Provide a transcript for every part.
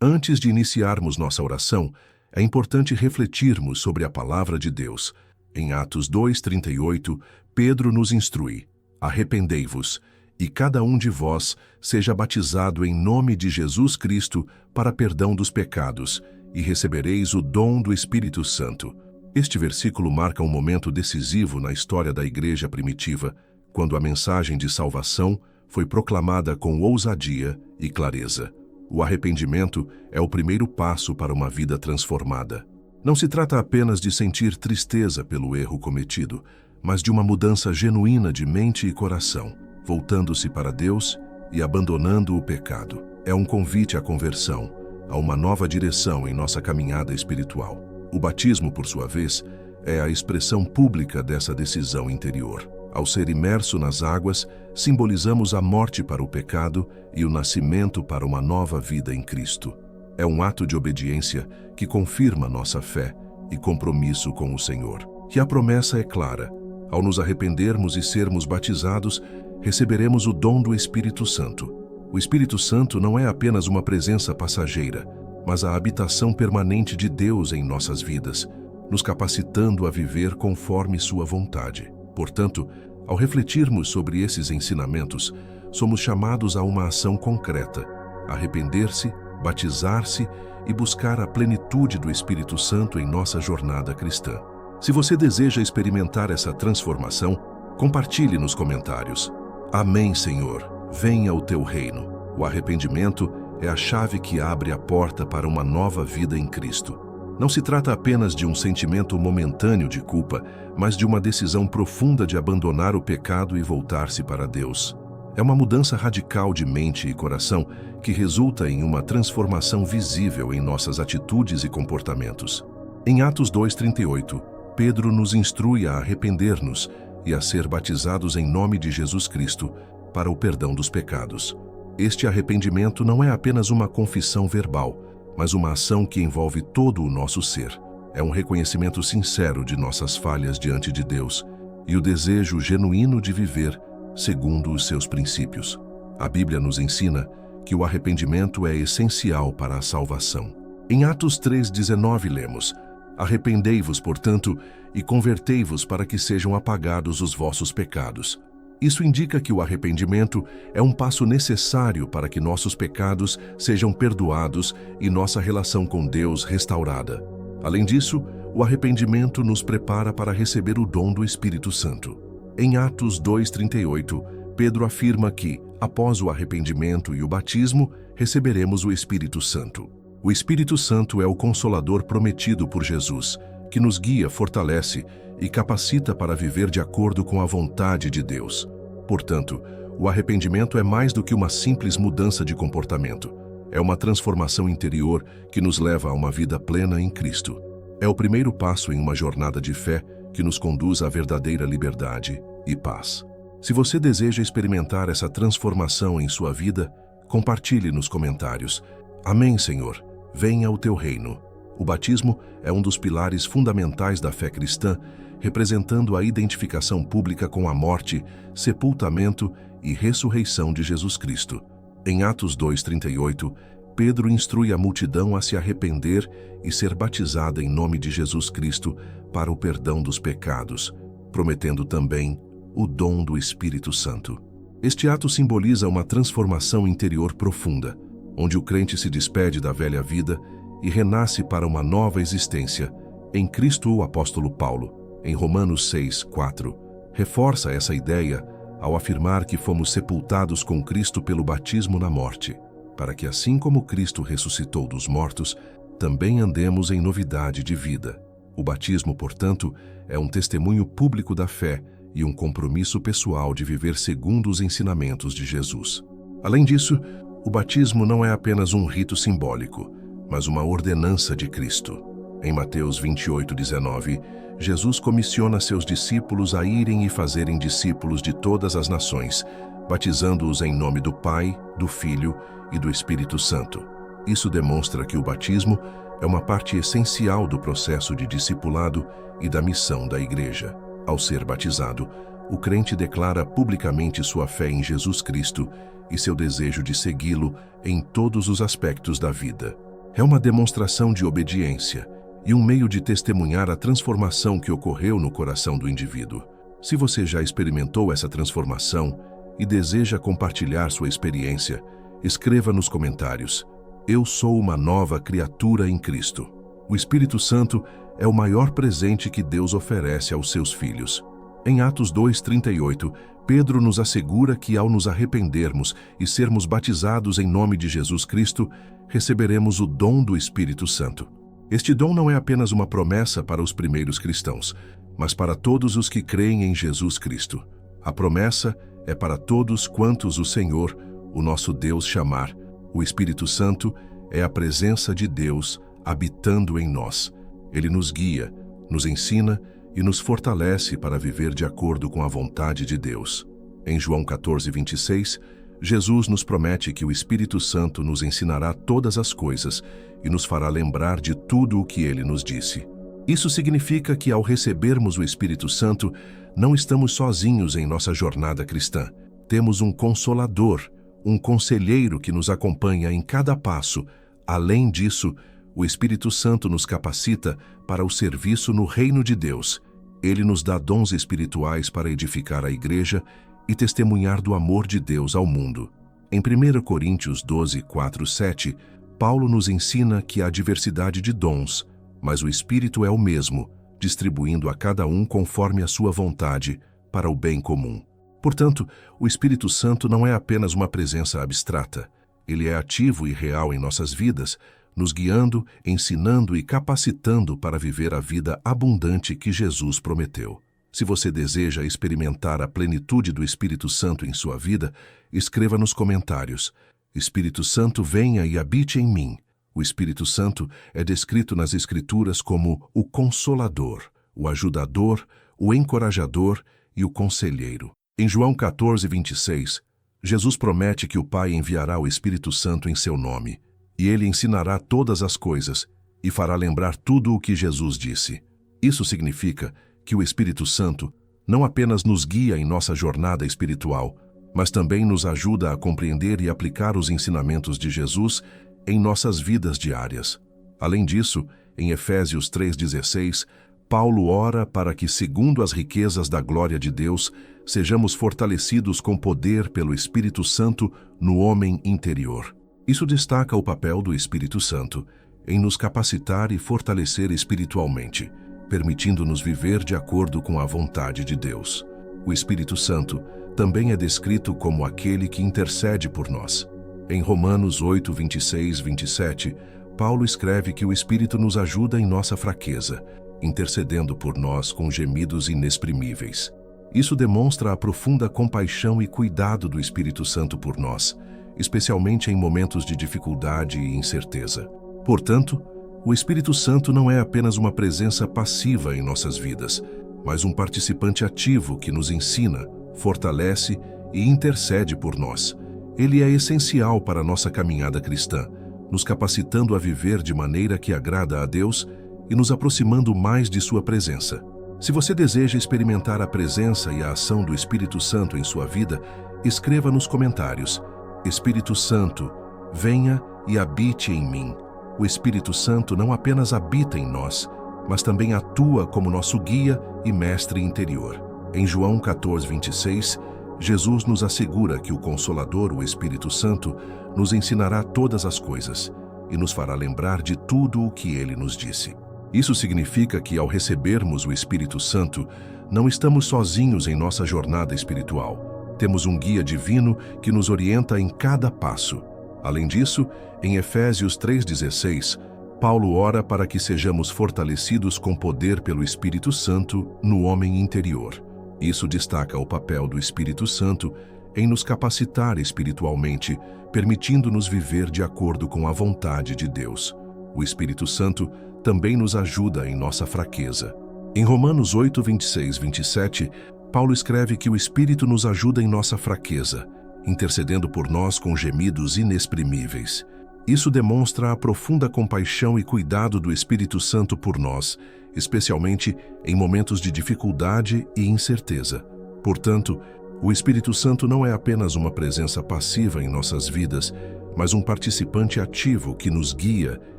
Antes de iniciarmos nossa oração, é importante refletirmos sobre a palavra de Deus. Em Atos 2:38, Pedro nos instrui: arrependei-vos, e cada um de vós seja batizado em nome de Jesus Cristo para perdão dos pecados, e recebereis o dom do Espírito Santo. Este versículo marca um momento decisivo na história da igreja primitiva, quando a mensagem de salvação foi proclamada com ousadia e clareza. O arrependimento é o primeiro passo para uma vida transformada. Não se trata apenas de sentir tristeza pelo erro cometido, mas de uma mudança genuína de mente e coração, voltando-se para Deus e abandonando o pecado. É um convite à conversão, a uma nova direção em nossa caminhada espiritual. O batismo, por sua vez, é a expressão pública dessa decisão interior. Ao ser imerso nas águas, simbolizamos a morte para o pecado e o nascimento para uma nova vida em Cristo. É um ato de obediência que confirma nossa fé e compromisso com o Senhor. E a promessa é clara: ao nos arrependermos e sermos batizados, receberemos o dom do Espírito Santo. O Espírito Santo não é apenas uma presença passageira, mas a habitação permanente de Deus em nossas vidas, nos capacitando a viver conforme sua vontade. Portanto, ao refletirmos sobre esses ensinamentos, somos chamados a uma ação concreta: arrepender-se, batizar-se e buscar a plenitude do Espírito Santo em nossa jornada cristã. Se você deseja experimentar essa transformação, compartilhe nos comentários. Amém, Senhor. Venha o teu reino. O arrependimento é a chave que abre a porta para uma nova vida em Cristo. Não se trata apenas de um sentimento momentâneo de culpa, mas de uma decisão profunda de abandonar o pecado e voltar-se para Deus. É uma mudança radical de mente e coração que resulta em uma transformação visível em nossas atitudes e comportamentos. Em Atos 2:38, Pedro nos instrui a arrepender-nos e a ser batizados em nome de Jesus Cristo para o perdão dos pecados. Este arrependimento não é apenas uma confissão verbal, mas uma ação que envolve todo o nosso ser. É um reconhecimento sincero de nossas falhas diante de Deus e o desejo genuíno de viver segundo os seus princípios. A Bíblia nos ensina que o arrependimento é essencial para a salvação. Em Atos 3:19 lemos: arrependei-vos, portanto, e convertei-vos para que sejam apagados os vossos pecados. Isso indica que o arrependimento é um passo necessário para que nossos pecados sejam perdoados e nossa relação com Deus restaurada. Além disso, o arrependimento nos prepara para receber o dom do Espírito Santo. Em Atos 2:38, Pedro afirma que, após o arrependimento e o batismo, receberemos o Espírito Santo. O Espírito Santo é o Consolador prometido por Jesus, que nos guia, fortalece e capacita para viver de acordo com a vontade de Deus. Portanto, o arrependimento é mais do que uma simples mudança de comportamento. É uma transformação interior que nos leva a uma vida plena em Cristo. É o primeiro passo em uma jornada de fé que nos conduz à verdadeira liberdade e paz. Se você deseja experimentar essa transformação em sua vida, compartilhe nos comentários. Amém, Senhor. Venha o teu reino. O batismo é um dos pilares fundamentais da fé cristã, representando a identificação pública com a morte, sepultamento e ressurreição de Jesus Cristo. Em Atos 2:38, Pedro instrui a multidão a se arrepender e ser batizada em nome de Jesus Cristo para o perdão dos pecados, prometendo também o dom do Espírito Santo. Este ato simboliza uma transformação interior profunda, onde o crente se despede da velha vida e renasce para uma nova existência. Em Cristo, o apóstolo Paulo, em Romanos 6:4, reforça essa ideia ao afirmar que fomos sepultados com Cristo pelo batismo na morte, para que assim como Cristo ressuscitou dos mortos, também andemos em novidade de vida. O batismo, portanto, é um testemunho público da fé e um compromisso pessoal de viver segundo os ensinamentos de Jesus. Além disso, o batismo não é apenas um rito simbólico, mas uma ordenança de Cristo. Em Mateus 28:19, Jesus comissiona seus discípulos a irem e fazerem discípulos de todas as nações, batizando-os em nome do Pai, do Filho e do Espírito Santo. Isso demonstra que o batismo é uma parte essencial do processo de discipulado e da missão da Igreja. Ao ser batizado, o crente declara publicamente sua fé em Jesus Cristo e seu desejo de segui-lo em todos os aspectos da vida. É uma demonstração de obediência e um meio de testemunhar a transformação que ocorreu no coração do indivíduo. Se você já experimentou essa transformação e deseja compartilhar sua experiência, escreva nos comentários: "Eu sou uma nova criatura em Cristo." O Espírito Santo é o maior presente que Deus oferece aos seus filhos. Em Atos 2:38, Pedro nos assegura que ao nos arrependermos e sermos batizados em nome de Jesus Cristo, receberemos o dom do Espírito Santo. Este dom não é apenas uma promessa para os primeiros cristãos, mas para todos os que creem em Jesus Cristo. A promessa é para todos quantos o Senhor, o nosso Deus, chamar. O Espírito Santo é a presença de Deus habitando em nós. Ele nos guia, nos ensina e nos fortalece para viver de acordo com a vontade de Deus. Em João 14:26, Jesus nos promete que o Espírito Santo nos ensinará todas as coisas e nos fará lembrar de tudo o que ele nos disse. Isso significa que ao recebermos o Espírito Santo, não estamos sozinhos em nossa jornada cristã. Temos um consolador, um conselheiro que nos acompanha em cada passo. Além disso, o Espírito Santo nos capacita para o serviço no reino de Deus. Ele nos dá dons espirituais para edificar a igreja e testemunhar do amor de Deus ao mundo. Em 1 Coríntios 12:4-7, Paulo nos ensina que há diversidade de dons, mas o Espírito é o mesmo, distribuindo a cada um conforme a sua vontade, para o bem comum. Portanto, o Espírito Santo não é apenas uma presença abstrata. Ele é ativo e real em nossas vidas, nos guiando, ensinando e capacitando para viver a vida abundante que Jesus prometeu. Se você deseja experimentar a plenitude do Espírito Santo em sua vida, escreva nos comentários: "Espírito Santo, venha e habite em mim." O Espírito Santo é descrito nas Escrituras como o Consolador, o Ajudador, o Encorajador e o Conselheiro. Em João 14:26, Jesus promete que o Pai enviará o Espírito Santo em seu nome, e ele ensinará todas as coisas e fará lembrar tudo o que Jesus disse. Isso significa que o Espírito Santo não apenas nos guia em nossa jornada espiritual, mas também nos ajuda a compreender e aplicar os ensinamentos de Jesus em nossas vidas diárias. Além disso, em Efésios 3:16, Paulo ora para que, segundo as riquezas da glória de Deus, sejamos fortalecidos com poder pelo Espírito Santo no homem interior. Isso destaca o papel do Espírito Santo em nos capacitar e fortalecer espiritualmente, permitindo-nos viver de acordo com a vontade de Deus. O Espírito Santo também é descrito como aquele que intercede por nós. Em Romanos 8:26-27, Paulo escreve que o Espírito nos ajuda em nossa fraqueza, intercedendo por nós com gemidos inexprimíveis. Isso demonstra a profunda compaixão e cuidado do Espírito Santo por nós, especialmente em momentos de dificuldade e incerteza. Portanto, o Espírito Santo não é apenas uma presença passiva em nossas vidas, mas um participante ativo que nos ensina, fortalece e intercede por nós. Ele é essencial para a nossa caminhada cristã, nos capacitando a viver de maneira que agrada a Deus e nos aproximando mais de sua presença. Se você deseja experimentar a presença e a ação do Espírito Santo em sua vida, escreva nos comentários: "Espírito Santo, venha e habite em mim." O Espírito Santo não apenas habita em nós, mas também atua como nosso guia e mestre interior. Em João 14:26, Jesus nos assegura que o Consolador, o Espírito Santo, nos ensinará todas as coisas e nos fará lembrar de tudo o que ele nos disse. Isso significa que, ao recebermos o Espírito Santo, não estamos sozinhos em nossa jornada espiritual. Temos um guia divino que nos orienta em cada passo. Além disso, em Efésios 3:16, Paulo ora para que sejamos fortalecidos com poder pelo Espírito Santo no homem interior. Isso destaca o papel do Espírito Santo em nos capacitar espiritualmente, permitindo-nos viver de acordo com a vontade de Deus. O Espírito Santo também nos ajuda em nossa fraqueza. Em Romanos 8:26-27, Paulo escreve que o Espírito nos ajuda em nossa fraqueza, intercedendo por nós com gemidos inexprimíveis. Isso demonstra a profunda compaixão e cuidado do Espírito Santo por nós, especialmente em momentos de dificuldade e incerteza. Portanto, o Espírito Santo não é apenas uma presença passiva em nossas vidas, mas um participante ativo que nos guia,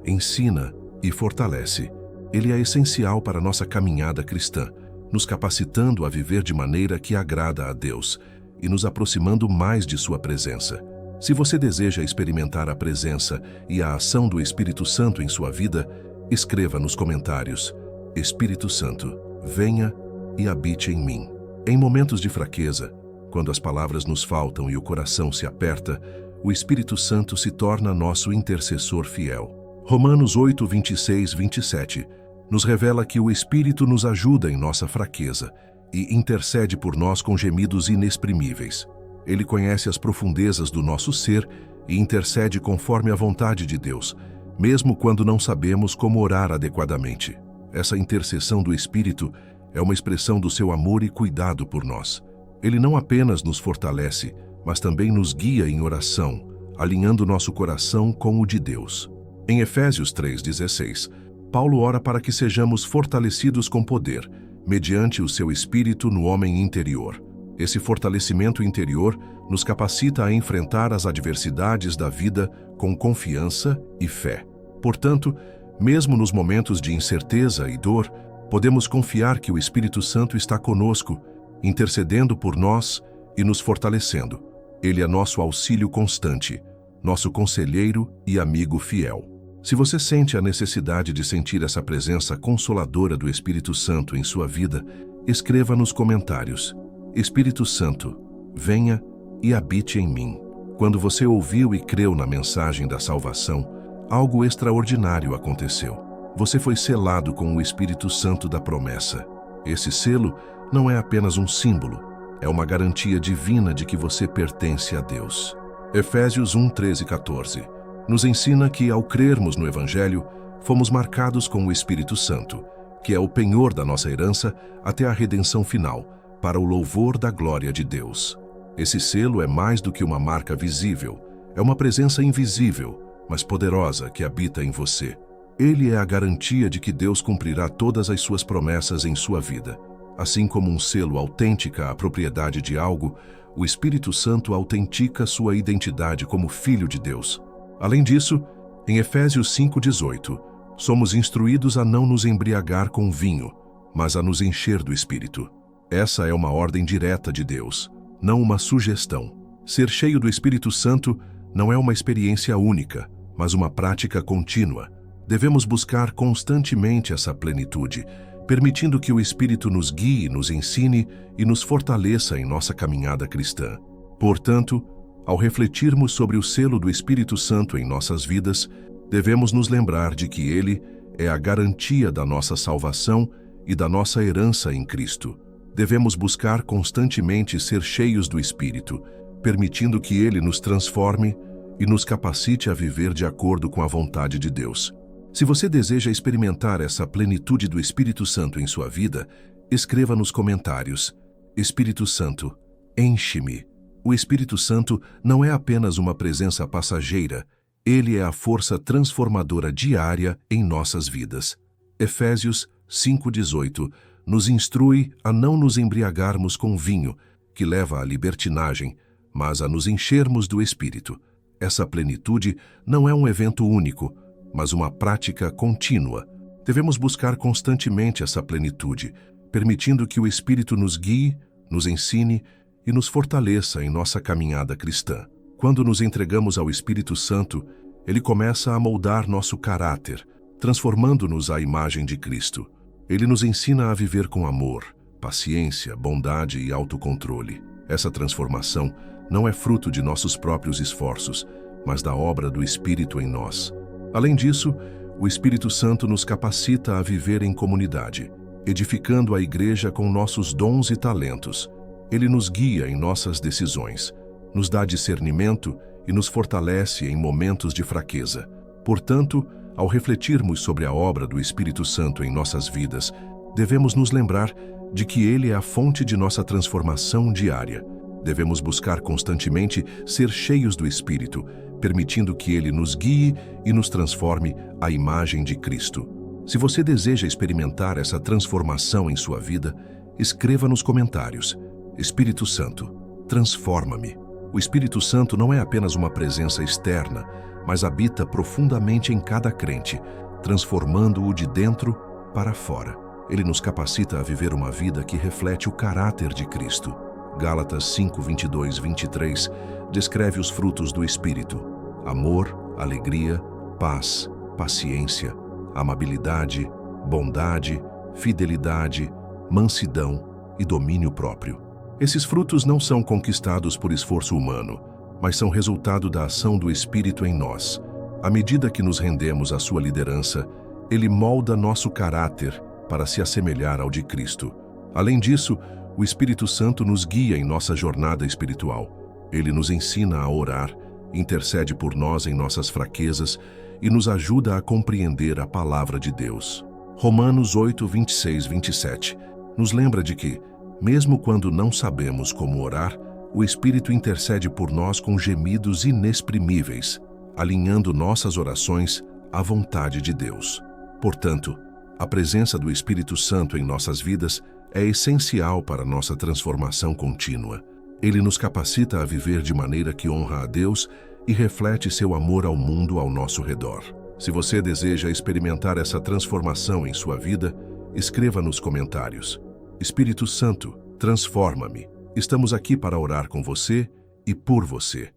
ensina e fortalece. Ele é essencial para a nossa caminhada cristã, nos capacitando a viver de maneira que agrada a Deus e nos aproximando mais de sua presença. Se você deseja experimentar a presença e a ação do Espírito Santo em sua vida, escreva nos comentários: Espírito Santo, venha e habite em mim. Em momentos de fraqueza, quando as palavras nos faltam e o coração se aperta, o Espírito Santo se torna nosso intercessor fiel. Romanos 8, 26, 27 nos revela que o Espírito nos ajuda em nossa fraqueza e intercede por nós com gemidos inexprimíveis. Ele conhece as profundezas do nosso ser e intercede conforme a vontade de Deus, mesmo quando não sabemos como orar adequadamente. Essa intercessão do Espírito é uma expressão do seu amor e cuidado por nós. Ele não apenas nos fortalece, mas também nos guia em oração, alinhando nosso coração com o de Deus. Em Efésios 3,16, Paulo ora para que sejamos fortalecidos com poder, mediante o seu Espírito no homem interior. Esse fortalecimento interior nos capacita a enfrentar as adversidades da vida com confiança e fé. Portanto, mesmo nos momentos de incerteza e dor, podemos confiar que o Espírito Santo está conosco, intercedendo por nós e nos fortalecendo. Ele é nosso auxílio constante, nosso conselheiro e amigo fiel. Se você sente a necessidade de sentir essa presença consoladora do Espírito Santo em sua vida, escreva nos comentários: Espírito Santo, venha e habite em mim. Quando você ouviu e creu na mensagem da salvação, algo extraordinário aconteceu. Você foi selado com o Espírito Santo da promessa. Esse selo não é apenas um símbolo, é uma garantia divina de que você pertence a Deus. Efésios 1, 13 e 14 nos ensina que, ao crermos no Evangelho, fomos marcados com o Espírito Santo, que é o penhor da nossa herança até a redenção final, para o louvor da glória de Deus. Esse selo é mais do que uma marca visível, é uma presença invisível, mas poderosa que habita em você. Ele é a garantia de que Deus cumprirá todas as suas promessas em sua vida. Assim como um selo autentica a propriedade de algo, o Espírito Santo autentica sua identidade como Filho de Deus. Além disso, em Efésios 5,18, somos instruídos a não nos embriagar com vinho, mas a nos encher do Espírito. Essa é uma ordem direta de Deus, não uma sugestão. Ser cheio do Espírito Santo não é uma experiência única, mas uma prática contínua. Devemos buscar constantemente essa plenitude, permitindo que o Espírito nos guie, nos ensine e nos fortaleça em nossa caminhada cristã. Portanto, ao refletirmos sobre o selo do Espírito Santo em nossas vidas, devemos nos lembrar de que ele é a garantia da nossa salvação e da nossa herança em Cristo. Devemos buscar constantemente ser cheios do Espírito, permitindo que ele nos transforme e nos capacite a viver de acordo com a vontade de Deus. Se você deseja experimentar essa plenitude do Espírito Santo em sua vida, escreva nos comentários: Espírito Santo, enche-me. O Espírito Santo não é apenas uma presença passageira, ele é a força transformadora diária em nossas vidas. Efésios 5,18 nos instrui a não nos embriagarmos com vinho, que leva à libertinagem, mas a nos enchermos do Espírito. Essa plenitude não é um evento único, mas uma prática contínua. Devemos buscar constantemente essa plenitude, permitindo que o Espírito nos guie, nos ensine e nos fortaleça em nossa caminhada cristã. Quando nos entregamos ao Espírito Santo, ele começa a moldar nosso caráter, transformando-nos à imagem de Cristo. Ele nos ensina a viver com amor, paciência, bondade e autocontrole. Essa transformação não é fruto de nossos próprios esforços, mas da obra do Espírito em nós. Além disso, o Espírito Santo nos capacita a viver em comunidade, edificando a igreja com nossos dons e talentos. Ele nos guia em nossas decisões, nos dá discernimento e nos fortalece em momentos de fraqueza. Portanto, ao refletirmos sobre a obra do Espírito Santo em nossas vidas, devemos nos lembrar de que ele é a fonte de nossa transformação diária. Devemos buscar constantemente ser cheios do Espírito, permitindo que ele nos guie e nos transforme à imagem de Cristo. Se você deseja experimentar essa transformação em sua vida, escreva nos comentários: Espírito Santo, transforma-me. O Espírito Santo não é apenas uma presença externa, mas habita profundamente em cada crente, transformando-o de dentro para fora. Ele nos capacita a viver uma vida que reflete o caráter de Cristo. Gálatas 5, 22, 23 descreve os frutos do Espírito: amor, alegria, paz, paciência, amabilidade, bondade, fidelidade, mansidão e domínio próprio. Esses frutos não são conquistados por esforço humano, mas são resultado da ação do Espírito em nós. À medida que nos rendemos à sua liderança, ele molda nosso caráter para se assemelhar ao de Cristo. Além disso, o Espírito Santo nos guia em nossa jornada espiritual. Ele nos ensina a orar, intercede por nós em nossas fraquezas e nos ajuda a compreender a palavra de Deus. Romanos 8, 26, 27 nos lembra de que, mesmo quando não sabemos como orar, o Espírito intercede por nós com gemidos inexprimíveis, alinhando nossas orações à vontade de Deus. Portanto, a presença do Espírito Santo em nossas vidas é essencial para nossa transformação contínua. Ele nos capacita a viver de maneira que honra a Deus e reflete seu amor ao mundo ao nosso redor. Se você deseja experimentar essa transformação em sua vida, escreva nos comentários: Espírito Santo, transforma-me. Estamos aqui para orar com você e por você.